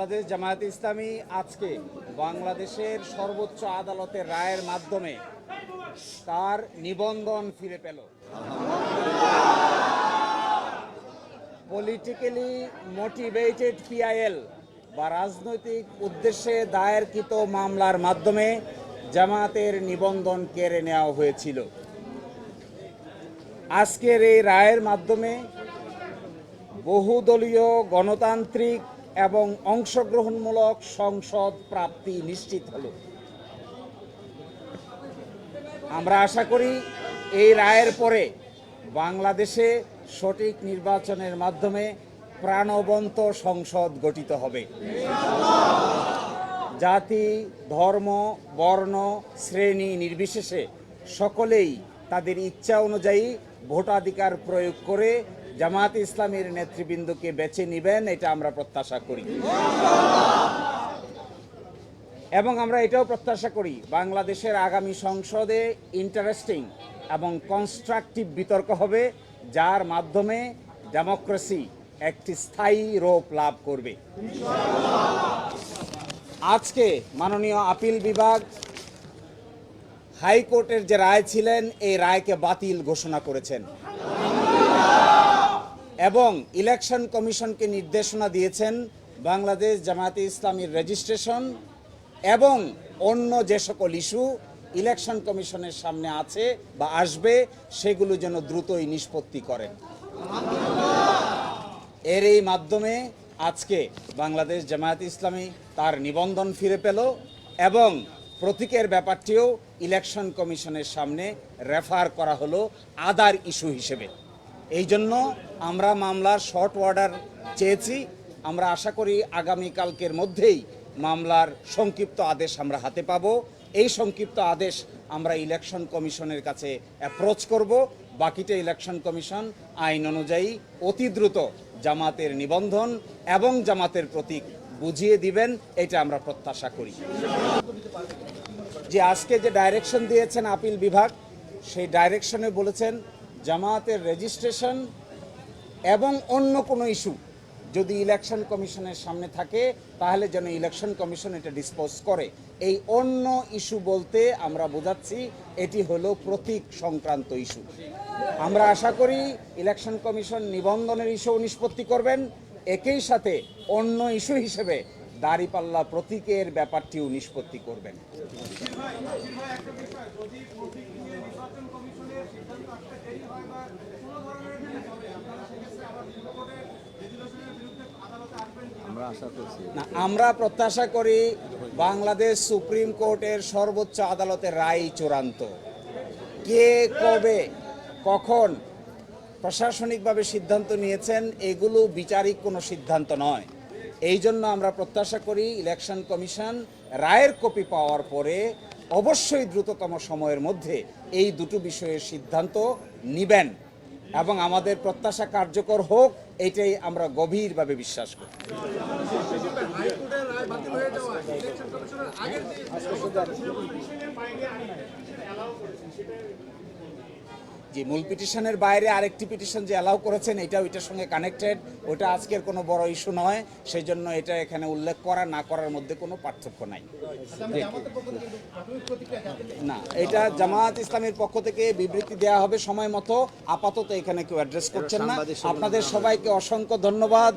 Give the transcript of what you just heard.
বাংলাদেশ জামায়াতে ইসলামী আজকে বাংলাদেশের সর্বোচ্চ আদালতের রায়ের মাধ্যমে তার নিবন্ধন ফিরে পেল। পলিটিক্যালি মোটিভেটেড পিআইএল বা রাজনৈতিক উদ্দেশ্যে দায়েরকৃত মামলার মাধ্যমে জামায়াতের নিবন্ধন কেড়ে নেওয়া হয়েছিল। আজকের এই রায়ের মাধ্যমে বহুদলীয় গণতান্ত্রিক এবং অংশগ্রহণমূলক সংসদ প্রাপ্তি নিশ্চিত হল। আমরা আশা করি এই রায়ের পরে বাংলাদেশে সঠিক নির্বাচনের মাধ্যমে প্রাণবন্ত সংসদ গঠিত হবে। জাতি, ধর্ম, বর্ণ, শ্রেণী নির্বিশেষে সকলেই তাদের ইচ্ছা অনুযায়ী ভোটাধিকার প্রয়োগ করে জামায়াতে ইসলামীর নেতৃবৃন্দকে বেছে নেবেন, এটা আমরা প্রত্যাশা করি। এবং আমরা এটাও প্রত্যাশা করি বাংলাদেশের আগামী সংসদে ইন্টারেস্টিং এবং কনস্ট্রাকটিভ বিতর্ক হবে, যার মাধ্যমে ডেমোক্রেসি একটি স্থায়ী রূপ লাভ করবে। আজকে মাননীয় আপিল বিভাগ হাইকোর্টের যে রায় ছিলেন এই রায়কে বাতিল ঘোষণা করেছেন এবং ইলেকশন কমিশনকে নির্দেশনা দিয়েছেন বাংলাদেশ জামায়াতে ইসলামীর রেজিস্ট্রেশন এবং অন্য যে সকল ইস্যু ইলেকশন কমিশনের সামনে আছে বা আসবে সেগুলো যেন দ্রুতই নিষ্পত্তি করেন। এর এই মাধ্যমে আজকে বাংলাদেশ জামায়াতে ইসলামী তার নিবন্ধন ফিরে পেল এবং প্রতীকের ব্যাপারটিও ইলেকশন কমিশনের সামনে রেফার করা হলো আদার ইস্যু হিসেবে। এই জন্য আমরা মামলার শর্ট অর্ডার চেয়েছি। আমরা আশা করি আগামীকালকের মধ্যেই মামলার সংক্ষিপ্ত আদেশ আমরা হাতে পাব। এই সংক্ষিপ্ত আদেশ আমরা ইলেকশন কমিশনের কাছে অ্যাপ্রোচ করব। বাকিটা ইলেকশন কমিশন আইন অনুযায়ী অতি দ্রুত জামাতের নিবন্ধন এবং জামাতের প্রতীক বুঝিয়ে দিবেন, এটা আমরা প্রত্যাশা করি। যে আজকে যে ডাইরেকশন দিয়েছেন আপিল বিভাগ, সেই ডাইরেকশনে বলেছেন জামাতের রেজিস্ট্রেশন এবং অন্য কোনো ইস্যু যদি ইলেকশন কমিশনের সামনে থাকে তাহলে যেন ইলেকশন কমিশন এটা ডিসপোজ করে। এই অন্য ইস্যু বলতে আমরা বোঝাচ্ছি এটি হলো প্রতীক সংক্রান্ত ইস্যু। আমরা আশা করি ইলেকশন কমিশন নিবন্ধনের ইস্যু নিষ্পত্তি করবেন, একই সাথে অন্য ইস্যু হিসেবে দাঁড়িপাল্লা প্রতীকের ব্যাপারটিও নিষ্পত্তি করবেন। আমরা প্রত্যাশা করি বাংলাদেশ সুপ্রিম কোর্টের সর্বোচ্চ আদালতের রায় চূড়ান্ত। কে কবে কখন প্রশাসনিকভাবে সিদ্ধান্ত নিয়েছেন এগুলো বিচারিক কোনো সিদ্ধান্ত নয়। এই জন্য আমরা প্রত্যাশা করি ইলেকশন কমিশন রায়ের কপি পাওয়ার পরে অবশ্যই দ্রুততম সময়ের মধ্যে এই দুটো বিষয়ের সিদ্ধান্ত নেবেন এবং আমাদের প্রত্যাশা কার্যকর হোক, এটাই আমরা গভীরভাবে বিশ্বাস করি। যে মূল পিটিশনের বাইরে আরেকটি পিটিশন যে অ্যালাউ করেছেন এটা ওইটার সঙ্গে কানেক্টেড, ওটা আজকের কোনো বড় ইস্যু নয়, সেই জন্য এটা এখানে উল্লেখ করা না করার মধ্যে কোনো পার্থক্য নাই। না, এটা জামায়াত ইসলামের পক্ষ থেকে বিবৃতি দেওয়া হবে সময় মতো। আপাতত এখানে কেউ অ্যাড্রেস করছেন না। আপনাদের সবাইকে অসংখ্য ধন্যবাদ।